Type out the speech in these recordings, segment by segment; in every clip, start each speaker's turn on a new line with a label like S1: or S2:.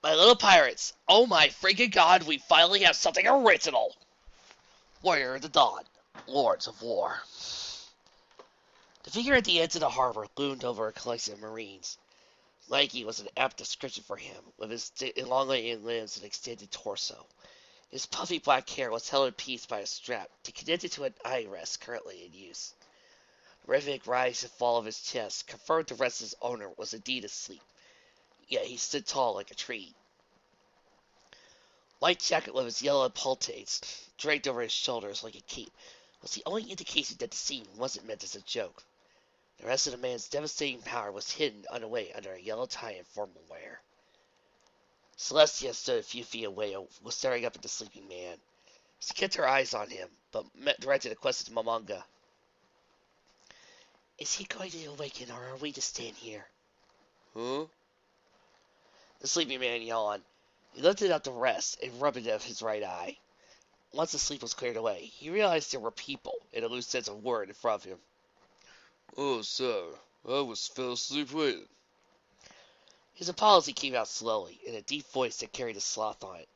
S1: My little pirates, oh my freaking god, we finally have something original! Warrior of the Dawn, Lords of War. The figure at the edge of the harbor loomed over a collection of marines. Lanky was an apt description for him, with his elongated limbs and extended torso. His puffy black hair was held in peace by a strap to connect it to an eye rest currently in use. The rhythmic rise and fall of his chest confirmed the rest of his owner was indeed asleep, yet he stood tall like a tree. White jacket with his yellow poltates draped over his shoulders like a cape was the only indication that the scene wasn't meant as a joke. The rest of the man's devastating power was hidden away under a yellow tie and formal wear. Celestia stood a few feet away, was staring up at the sleeping man. She kept her eyes on him, but directed a question to Momonga. Is he going to awaken, or are we to stand here?
S2: Huh?
S1: The sleeping man yawned. He lifted up to rest and rubbed it of his right eye. Once the sleep was cleared away, he realized there were people in a loose sense of word in front of him.
S2: Oh, sir, I was fell asleep waiting.
S1: His apology came out slowly, in a deep voice that carried a sloth on it.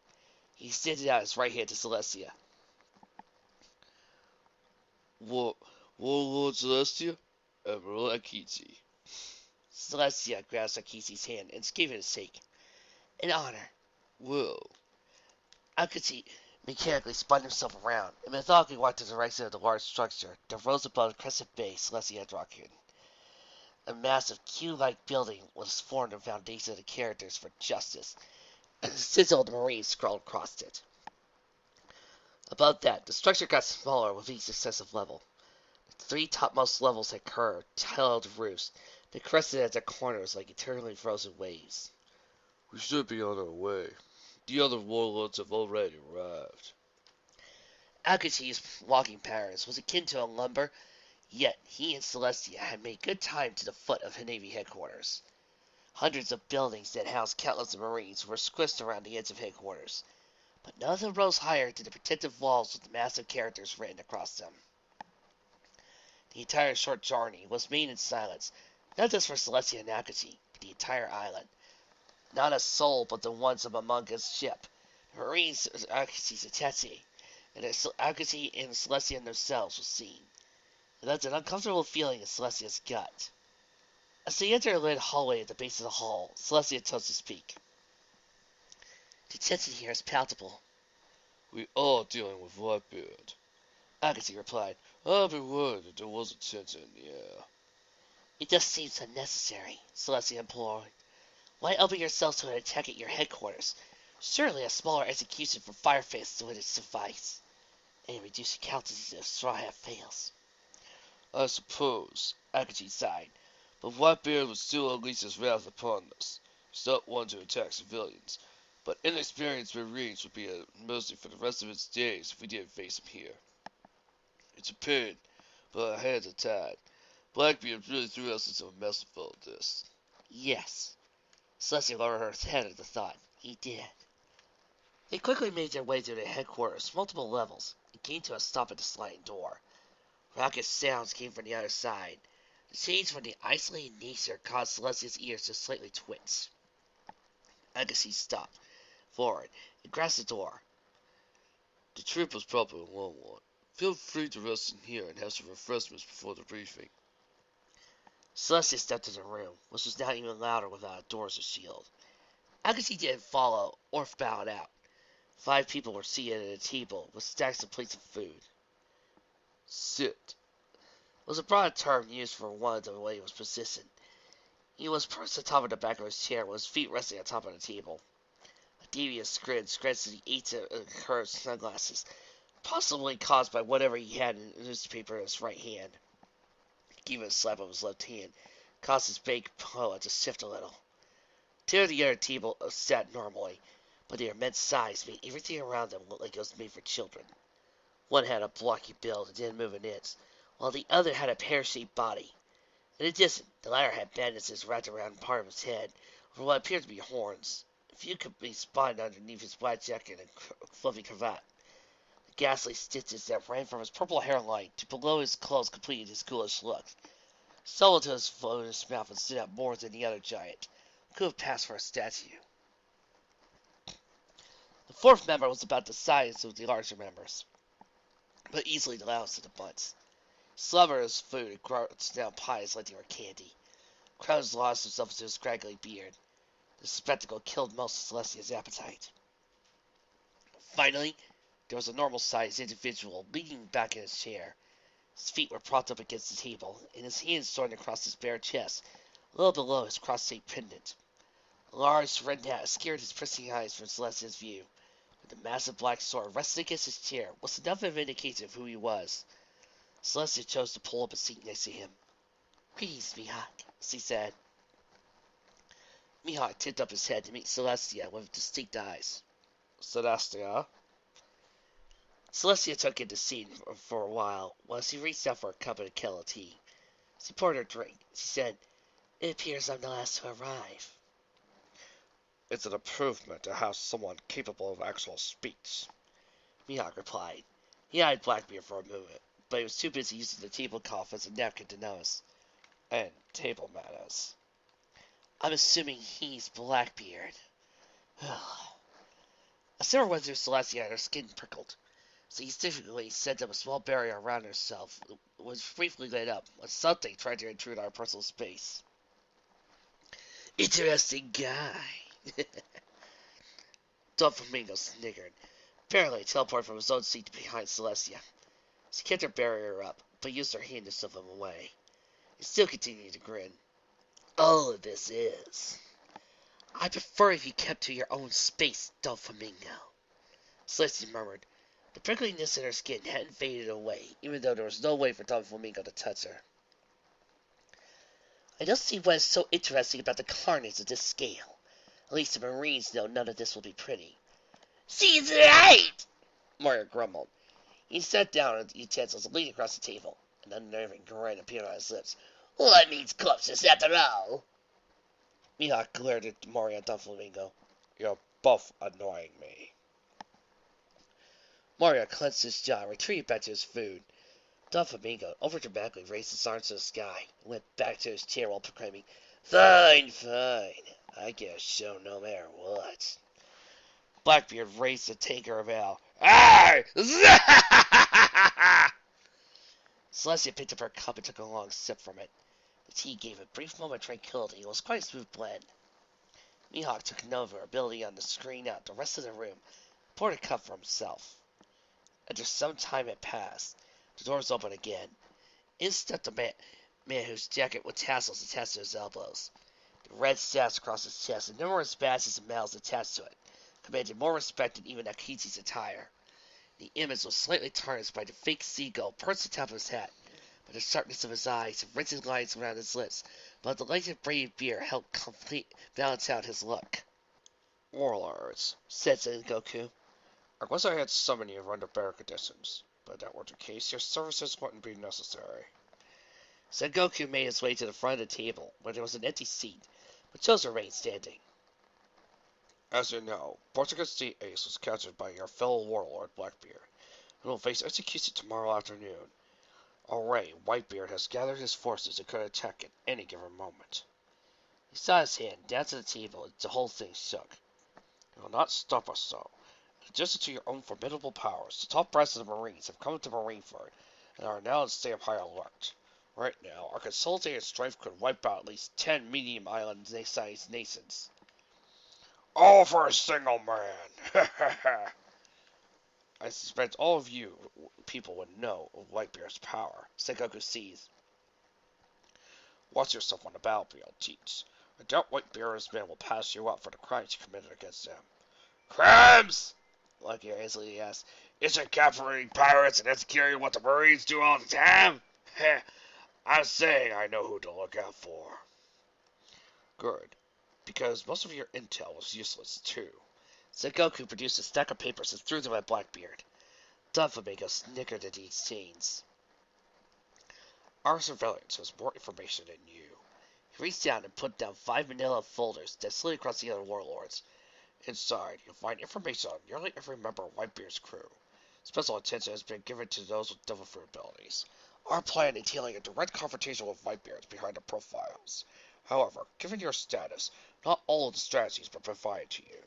S1: He extended out his right hand to Celestia.
S2: Warlord Celestia? Admiral Akichi.
S1: Celestia grasped Akichi's hand and gave it a shake. An honor.
S2: Well,
S1: Akichi mechanically spun himself around and methodically walked in the direction of the large structure that rose above the crescent bay Celestia had drawn. A massive cube-like building was formed of the foundation of the characters for justice, and the sigil of the Marines scrawled across it. Above that, the structure got smaller with each successive level. The three topmost levels had curved, tiled roofs that crested at their corners like eternally frozen waves.
S2: we should be on our way. The other warlords have already arrived.
S1: Akachi's walking patterns was akin to a lumber, yet he and Celestia had made good time to the foot of Navy headquarters. Hundreds of buildings that housed countless Marines were squished around the edge of headquarters, but none of them rose higher than the protective walls with the massive characters written across them. The entire short journey was made in silence, not just for Celestia and Akachi, but the entire island. Not a soul but the ones of Amanga's ship, the Marines of Akachi's attaché, and Akachi and Celestia themselves was seen. It left an uncomfortable feeling in Celestia's gut. As they entered a lit hallway at the base of the hall, Celestia chose to speak. The tension here is palpable.
S2: We are dealing with Whitebeard.
S1: Akachi replied.
S2: I've been worried that there was a tension in the air.
S1: It just seems unnecessary, Celestia implored. Why open yourselves to an attack at your headquarters? Surely a smaller execution for Fireface would suffice, and reduce the countenance if Straw Hat fails.
S2: I suppose, Akachi sighed, but Whitebeard would still unleash his wrath upon us. He's not one to attack civilians, but inexperienced Marines would be at mercy for the rest of its days if we didn't face him here. It's a pain, but our hands are tied. Blackbeard really threw us into a mess with all this.
S1: Yes. Celestia lowered her head at the thought. He did. They quickly made their way to their headquarters, multiple levels, and came to a stop at the sliding door. Raucous sounds came from the other side. The change from the isolated nature caused Celestia's ears to slightly twitch. Agassi stopped forward and grasped the door.
S2: The trip was probably a long one. Feel free to rest in here and have some refreshments before the briefing.
S1: Celestia stepped into the room, which was now even louder without a door as a shield. Agassi didn't follow or bow it out. 5 people were seated at a table with stacks of plates of food.
S2: Sit
S1: Was a broad term used for one the way he was positioned. He was perched atop of the back of his chair with his feet resting on top of the table. A devious grin scratched the each of the curved sunglasses, possibly caused by whatever he had in the newspaper in his right hand. Giving a slap of his left hand caused his baked pillow to shift a little. 2 of the other table sat normally, but their immense size made everything around them look like it was made for children. One had a blocky build and didn't move an inch, while the other had a pear-shaped body. In addition, the latter had bandages wrapped around part of his head over what appeared to be horns. A few could be spotted underneath his black jacket and fluffy cravat. The ghastly stitches that ran from his purple hairline to below his clothes completed his ghoulish look. Stole into his foot in his mouth and stood out more than the other giant, who could have passed for a statue. The fourth member was about the size of the larger members, but easily the loudest of the bunch. Slobbered his food and crouched down pies like they were candy. Crowds lost himself into his scraggly beard. The spectacle killed most of Celestia's appetite. Finally, there was a normal-sized individual leaning back in his chair. His feet were propped up against the table, and his hands joined across his bare chest, a little below his cross-shaped pendant. A large red hat obscured his prissy eyes from Celestia's view, but the massive black sword resting against his chair was enough of an indication of who he was. Celestia chose to pull up a seat next to him. "Greetings, Mihawk," she said. Mihawk tipped up his head to meet Celestia with distinct eyes.
S2: Celestia?
S1: Celestia took in the scene for a while she reached out for a cup of kettle of tea. She poured her drink. She said, "It appears I'm the last to arrive."
S2: It's an improvement to have someone capable of actual speech,
S1: Mihawk replied. He eyed Blackbeard for a moment, but he was too busy using the tablecloth as a napkin to notice.
S2: and table manners.
S1: "I'm assuming he's Blackbeard." A shiver went through Celestia and her skin prickled. She instinctively set up a small barrier around herself. It was briefly lit up when something tried to intrude on her personal space. "Interesting guy." Doflamingo sniggered, apparently teleported from his own seat behind Celestia. She kept her barrier up, but used her hand to shove him away. He still continued to grin. "All of this is. I prefer if you kept to your own space, Doflamingo," Celestia murmured. The prickliness in her skin hadn't faded away, even though there was no way for Doflamingo to touch her. "I don't see what is so interesting about the carnage of this scale. At least the Marines know none of this will be pretty." "She's right!" Moria grumbled. He sat down at the utensils and leaned across the table. An unnerving grin appeared on his lips. "What means corpses after all?" Mihawk glared at Moria and Doflamingo.
S2: You're both annoying me.
S1: Moria clenched his jaw and retreated back to his food. Doflamingo overdramatically raised his arms to the sky and went back to his chair while proclaiming, "Fine, fine. I get a show no matter what." Blackbeard raised a taker of ale. "Arr! Celestia picked up her cup and took a long sip from it. The tea gave a brief moment of tranquility and was quite a smooth blend. Mihawk took note of her ability on the screen out the rest of the room, poured a cup for himself. After some time had passed, the doors opened again. In stepped a man whose jacket with tassels attached to his elbows. The red sash across his chest and numerous badges and medals attached to it commanded more respect than even Akichi's attire. The image was slightly tarnished by the fake seagull perched atop of his hat, by the sharpness of his eyes and rigid lines around his lips, but the light braided beard helped complete balance out his look.
S2: "Warlords,"
S1: said Sengoku.
S2: "I wish I had summoned you under better conditions, but if that were the case, your services wouldn't be necessary."
S1: Sengoku made his way to the front of the table, where there was an empty seat, but chose to remain standing.
S2: "As you know, Portuguese the Ace was captured by your fellow warlord, Blackbeard, and will face execution tomorrow afternoon. Already, Whitebeard has gathered his forces and could attack at any given moment."
S1: He saw his hand down to the table, and the whole thing shook.
S2: "It will not stop us, though. In addition to your own formidable powers, the top brass of the Marines have come to Marineford and are now in a state of high alert. Right now, our consolidated strength could wipe out at least 10 medium island-sized nations." "All for a single man!"
S1: "I suspect all of you people would know of Whitebeard's power," Sengoku seized.
S2: "Watch yourself on the battlefield, Teach. I doubt Whitebeard and his men will pass you up for the crimes you committed against them."
S1: "Crimes?" Blackbeard easily asked. "Isn't capturing pirates and executing what the Marines do all the time? Heh, I'm saying I know who to look out for."
S2: "Good, because most of your intel was useless, too."
S1: Sengoku produced a stack of papers and threw them at Blackbeard. Doflamingo snickered at the exchange.
S2: "Our surveillance has more information than you."
S1: He reached down and put down 5 manila folders that slid across the other warlords.
S2: "Inside, you'll find information on nearly every member of Whitebeard's crew. Special attention has been given to those with devil fruit abilities. Our plan entailing a direct confrontation with Whitebeard is behind the profiles. However, given your status, not all of the strategies were provided to you."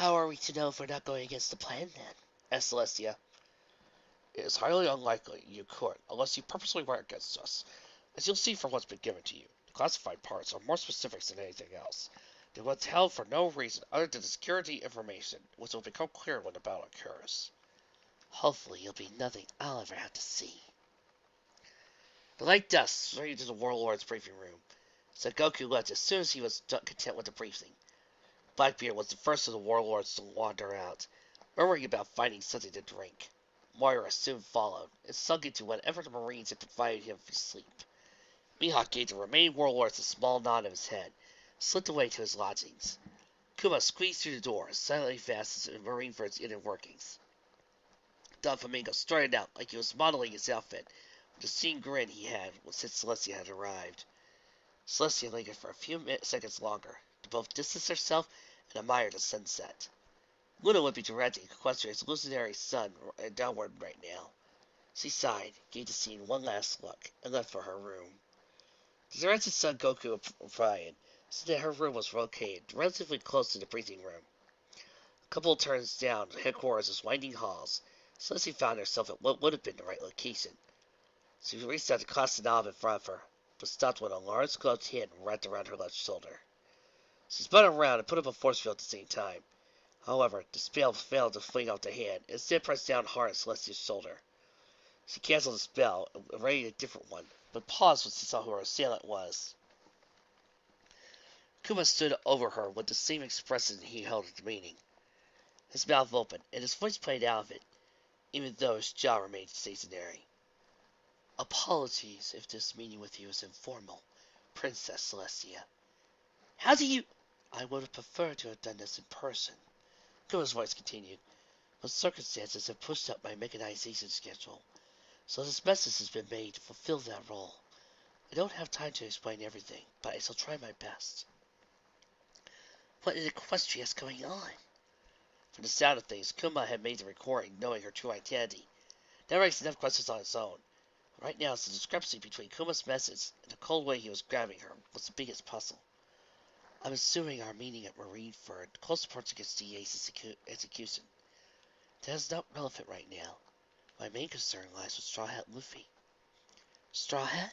S1: How are we to know if we're not going against the plan, then? Asked Celestia.
S2: It is highly unlikely you could, unless you purposely went against us. As you'll see from what's been given to you, the classified parts are more specific than anything else. They were held for no reason other than security information, which will become clear when the battle occurs.
S1: Hopefully it'll be nothing I'll ever have to see. The light dust straight into the warlord's briefing room. Goku left as soon as he was content with the briefing. Blackbeard was the first of the warlords to wander out, murmuring about finding something to drink. Moira soon followed, and sunk into whatever the Marines had provided him for sleep. Mihawk gave the remaining warlords a small nod of his head, slipped away to his lodgings. Kuma squeezed through the door, silently fast as a Marine for its inner workings. Don Flamingo started out like he was modeling his outfit, with the same grin he had since Celestia had arrived. Celestia lingered for a few seconds longer, to both distance herself and admire the sunset. Luna would be directing Equestria's illusionary sun downward right now. She sighed, gave the scene one last look, and left for her room. The directed Son Goku and Brian said that her room was located relatively close to the briefing room. A couple of turns down the headquarters' winding halls, Celestia found herself at what would have been the right location. She reached out to cross the knob in front of her, but stopped when a large gloved hand wrapped around her left shoulder. She spun around and put up a force field at the same time. However, the spell failed to fling off the hand, and instead pressed down hard on Celestia's shoulder. She canceled the spell and readied a different one, but paused when she saw who her assailant was. Kuma stood over her with the same expression he held at the meeting. His mouth opened, and his voice played out of it, even though his jaw remained stationary. Apologies if this meeting with you is informal, Princess Celestia. How do you... I would have preferred to have done this in person. Kuma's voice continued, but circumstances have pushed up my mechanization schedule, so this message has been made to fulfill that role. I don't have time to explain everything, but I shall try my best. What in Equestria is going on? From the sound of things, Kuma had made the recording knowing her true identity. That raised enough questions on its own. Right now, the discrepancy between Kuma's message and the cold way he was grabbing her was the biggest puzzle. I'm assuming our meeting at Marineford close supports against DA's execution. That is not relevant right now. My main concern lies with Straw Hat Luffy. Straw Hat?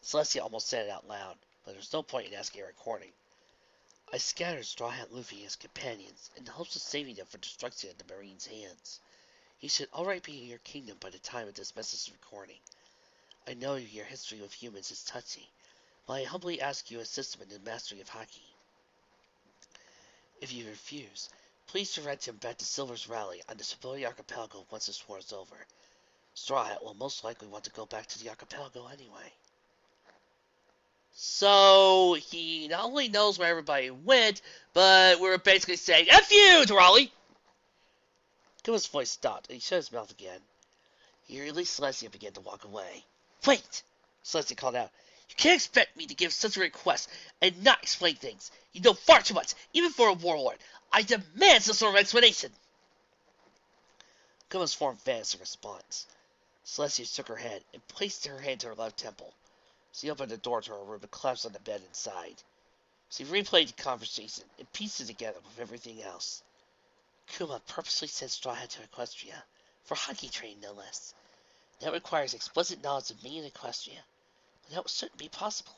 S1: Celestia almost said it out loud, but there was no point in asking a recording. I scattered Straw Hat Luffy and his companions in the hopes of saving them from destruction in the Marines' hands. He should already be in your kingdom by the time of this message recording. I know your history with humans is touchy, but I humbly ask you to assist him in the mastery of Haki. If you refuse, please direct him back to Silver's rally on the civilian archipelago once this war is over. Straw Hat will most likely want to go back to the archipelago anyway. So, he not only knows where everybody went, but we're basically saying, F you to Raleigh! Kuma's voice stopped, and he shut his mouth again. He released Celestia and began to walk away. Wait! Celestia called out. You can't expect me to give such a request and not explain things. You know far too much, even for a warlord. I demand some sort of explanation. Kuma's form vanished in response. Celestia shook her head and placed her hand to her left temple. She opened the door to her room and collapsed on the bed inside. She replayed the conversation and pieced it together with everything else. Kuma purposely sent Straw Hat to Equestria, for hockey training no less. That requires explicit knowledge of me and Equestria, but that shouldn't be possible.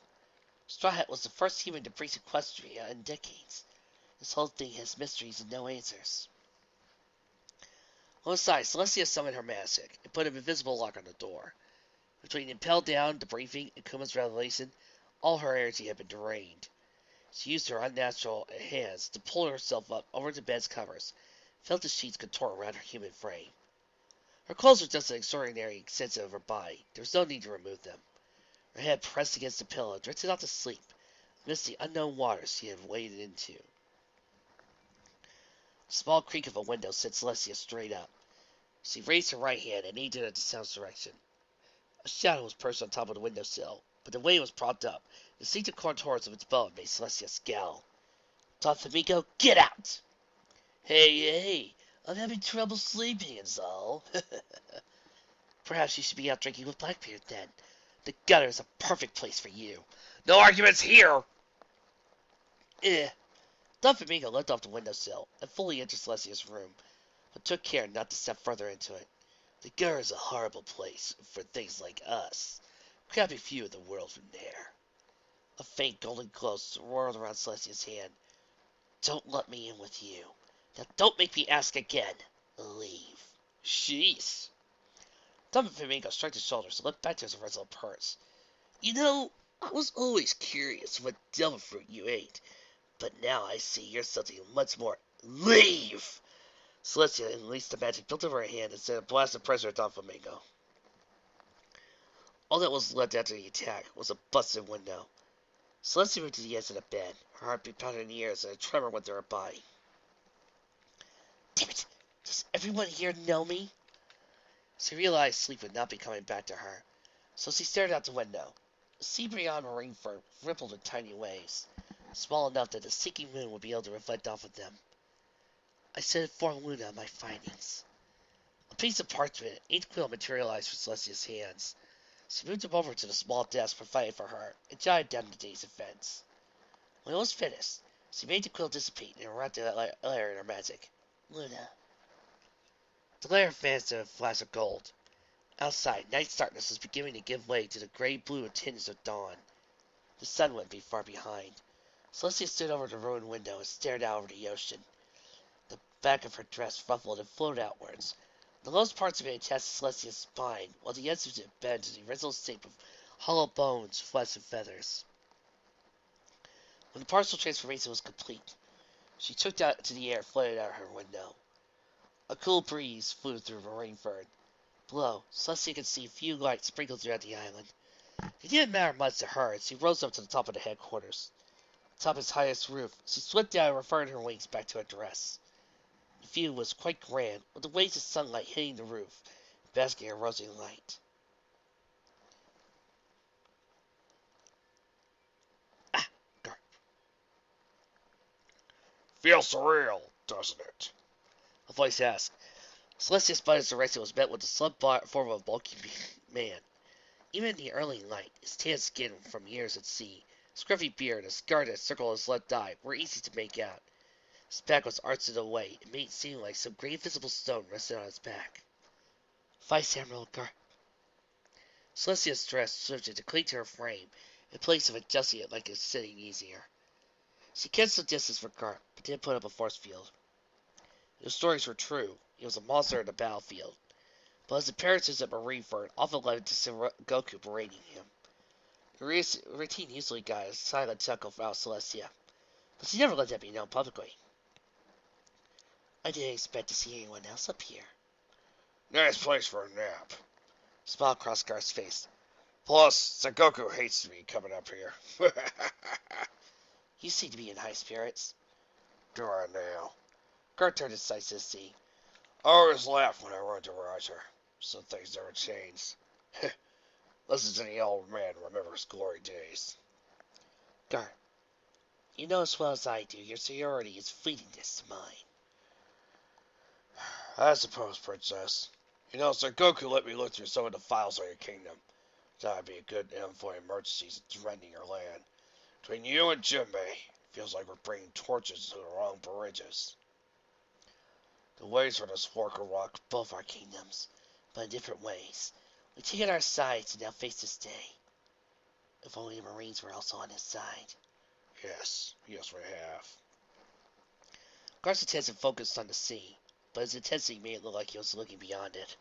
S1: Straw Hat was the first human to breach Equestria in decades. This whole thing has mysteries and no answers. On the side, Celestia summoned her magic and put an invisible lock on the door. Between impelled down, the briefing, and Kuma's revelation, all her energy had been drained. She used her unnatural hands to pull herself up over the bed's covers, felt the sheets contort around her human frame. Her clothes were just an extraordinary extension of her body. There was no need to remove them. Her head pressed against the pillow, drifted off to sleep, amidst the unknown waters she had waded into. The small creak of a window sent Celestia straight up. She raised her right hand and aimed it at the sound's direction. A shadow was perched on top of the windowsill, but the way it was propped up, the distinctive contours of its bow made Celestia scowl. Don Flamingo, get out! Hey, I'm having trouble sleeping, is all. Perhaps you should be out drinking with Blackbeard, then. The gutter is a perfect place for you. No arguments here! Don't Flamingo leapt off the windowsill and fully entered Celestia's room, but took care not to step further into it. The gutter is a horrible place for things like us. Crappy view of the world from there. A faint golden glow swirled around Celestia's hand. Don't let me in with you. Now don't make me ask again. Leave.
S2: Jeez.
S1: Flamingo shrugged his shoulders and looked back to his original purse. You know, I was always curious what devil fruit you ate, but now I see you're something much more. Leave! Celestia unleashed the magic built over her hand and sent a blast of pressure at Flamingo. All that was left after the attack was a busted window. Celestia moved to the edge of the bed, her heartbeat pounding in the ears and a tremor went through her body. Damn it! Does everyone here know me? She realized sleep would not be coming back to her, so she stared out the window. The sea beyond Marineford rippled in tiny waves, small enough that the sinking moon would be able to reflect off of them. I should inform Luna of my findings. A piece of parchment, ink quill materialized from Celestia's hands. She moved him over to the small desk provided for her and jotted down the day's events. When it was finished, she made the quill dissipate and wrapped that layer in her magic. Luna. The layer advanced in a flash of gold. Outside, night's darkness was beginning to give way to the gray-blue tinge of dawn. The sun wouldn't be far behind. Celestia stood over the ruined window and stared out over the ocean. The back of her dress ruffled and flowed outwards. The lowest parts of it attached to Celestia's spine, while the ends of it bent to the original shape of hollow bones, flesh, and feathers. When the partial transformation was complete, she took out to the air and floated out her window. A cool breeze flew through Marineford. Below, Celestia could see a few lights sprinkled throughout the island. It didn't matter much to her as she rose up to the top of the headquarters. Atop its highest roof, she slipped down and referred her wings back to her dress. The view was quite grand, with the waves of sunlight hitting the roof, basking in rosy light. Ah, Garp.
S2: Feels surreal, doesn't it?
S1: A voice asked. Celestia's spider's direction was met with the slump form of a bulky man. Even in the early light, his tan skin from years at sea, scruffy beard, and a scar that circled his left eye were easy to make out. His back was arched in a way it made it seem like some great invisible stone rested on his back. Vice Admiral Garp. Celestia's dress shifted to cling to her frame, in place of adjusting it like it was sitting easier. She kept some distance for Garp, but didn't put up a force field. The stories were true. He was a monster in the battlefield. But his appearances at Marineford often led to Sengoku berating him. The routine usually got a silent chuckle from Celestia, but she never let that be known publicly. I didn't expect to see anyone else up here.
S2: Nice place for a nap.
S1: Smile crossed Garth's face.
S2: Plus, Sengoku hates me coming up here.
S1: You seem to be in high spirits.
S2: Do I now?
S1: Garth turned his sights to the sea.
S2: I always laugh when I run to Roger. Some things never change. Listen to the old man remembers glory days.
S1: Garth, you know as well as I do your seniority is fleetingness to mine.
S2: I suppose, Princess. You know, Sengoku let me look through some of the files on your kingdom. That'd be a good envoy emergencies threatening your land. Between you and Jinbei, feels like we're bringing torches to the wrong bridges.
S1: The waves for this war could rock both our kingdoms, but in different ways. We taken our sides and now face this day. If only the Marines were also on his side.
S2: Yes, we have.
S1: Garth's attention focused on the sea, but his intensity made it look like he was looking beyond it.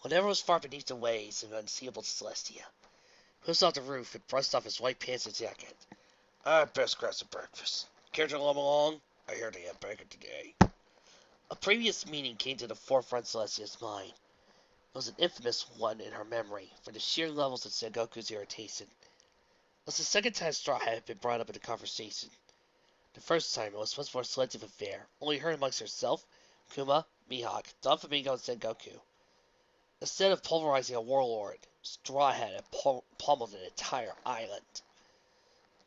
S1: Whatever was far beneath the waves and unseeable to Celestia. He was off the roof and brushed off his white pants and jacket.
S2: I'd best grab some breakfast. Care to come along? I hear they have bacon today.
S1: A previous meaning came to the forefront of Celestia's mind. It was an infamous one in her memory for the sheer levels of Sengoku's irritation. It was the second time Straw Hat had been brought up in the conversation. The first time it was much more selective affair, only her amongst herself, Kuma, Mihawk, Flamingo, and Sengoku. Instead of pulverizing a warlord, Straw Hat had pummeled an entire island.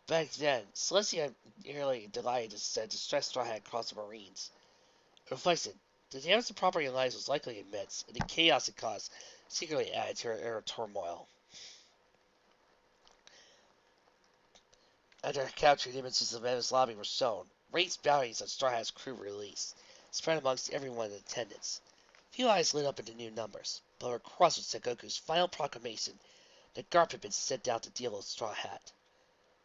S1: Back then, Celestia nearly delighted to send distressed Straw Hat across the Marines. Reflected, the damage to property and lives was likely immense, and the chaos it caused secretly added to her inner turmoil. After capturing images of Memphis lobby were shown, Raised bounties on Straw Hat's crew were released, spread amongst everyone in attendance. Few eyes lit up into new numbers, but were crossed with Sengoku's final proclamation that Garp had been sent out to deal with Straw Hat.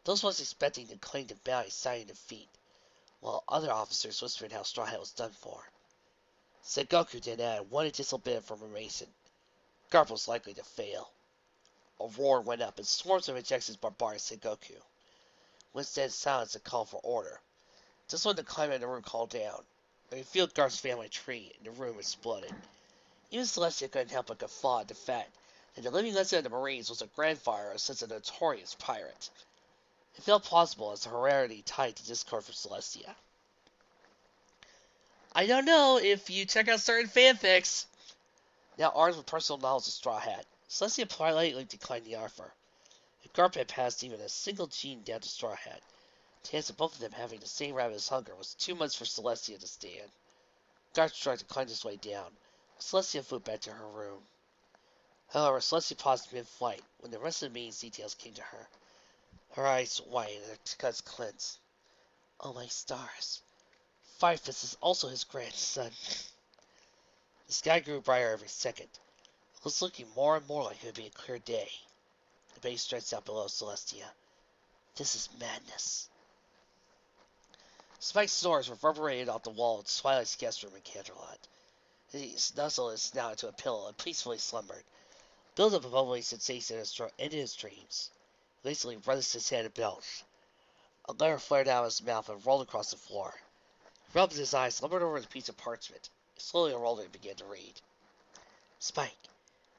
S1: Those once expecting to claim the bounty signing defeat, while other officers whispered how Straw Hat was done for. Sengoku then added one additional bit of information. Garp was likely to fail. A roar went up, and swarms of ejections bombarded Sengoku. Once then silence and call for order. Just when the climate in the room called down, they revealed Garp's family tree, and the room exploded. Even Celestia couldn't help but guffaw at the fact that the living legend of the Marines was a grandfather of such a notorious pirate. It felt plausible as a heredity tied to discord for Celestia. I don't know if you check out certain fanfics. Now armed with personal knowledge of Straw Hat, Celestia politely declined the offer. If Garp had passed even a single gene down to Straw Hat, the chance of both of them having the same ravenous hunger was too much for Celestia to stand. Garp tried to climb his way down, but Celestia flew back to her room. However, Celestia paused mid-flight when the rest of the meeting's details came to her. Her eyes widened and her guts clenched. Oh my stars. Firefist is also his grandson. The sky grew brighter every second. It was looking more and more like it would be a clear day. The base stretched out below Celestia. This is madness. Spike's snores reverberated off the wall of Twilight's guest room in Canterlot. He nuzzled his snout into a pillow and peacefully slumbered. Build-up of bubbling sensation ended his dreams. He lazily rubbed his head and belched. A letter flared out of his mouth and rolled across the floor. He rubbed his eyes, slumbered over the piece of parchment. He slowly unrolled it and began to read. Spike,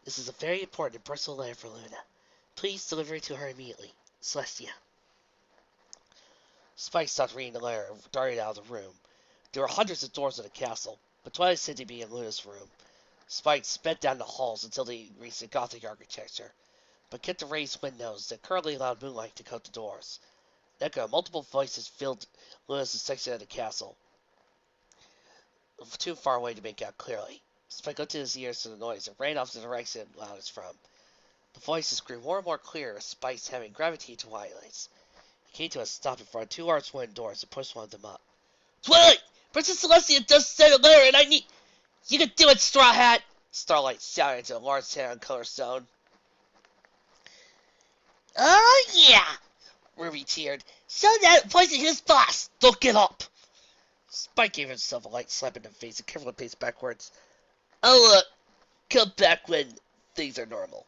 S1: this is a very important and personal letter for Luna. Please deliver it to her immediately. Celestia. Spike stopped reading the letter and darted out of the room. There were hundreds of doors in the castle, but Twilight seemed to be in Luna's room. Spike sped down the halls until they reached the Gothic architecture, but kept the raised windows that currently allowed moonlight to coat the doors. An echo of multiple voices filled Luna's section of the castle, too far away to make out clearly. Spike lifted his ears to the noise and ran off the direction loudest from. The voices grew more and more clear as Spike's having gravitated to Twilight's. He came to a stop in front of two large wooden doors and pushed one of them up. Twilight! Princess Celestia just sent a letter and I need... You can do it, Straw Hat! Starlight shouted into a large sand-colored stone. Oh, yeah! Ruby cheered. Show that voice in his boss! Don't give up! Spike gave himself a light slap in the face and carefully paced backwards. Oh, look. Come back when things are normal.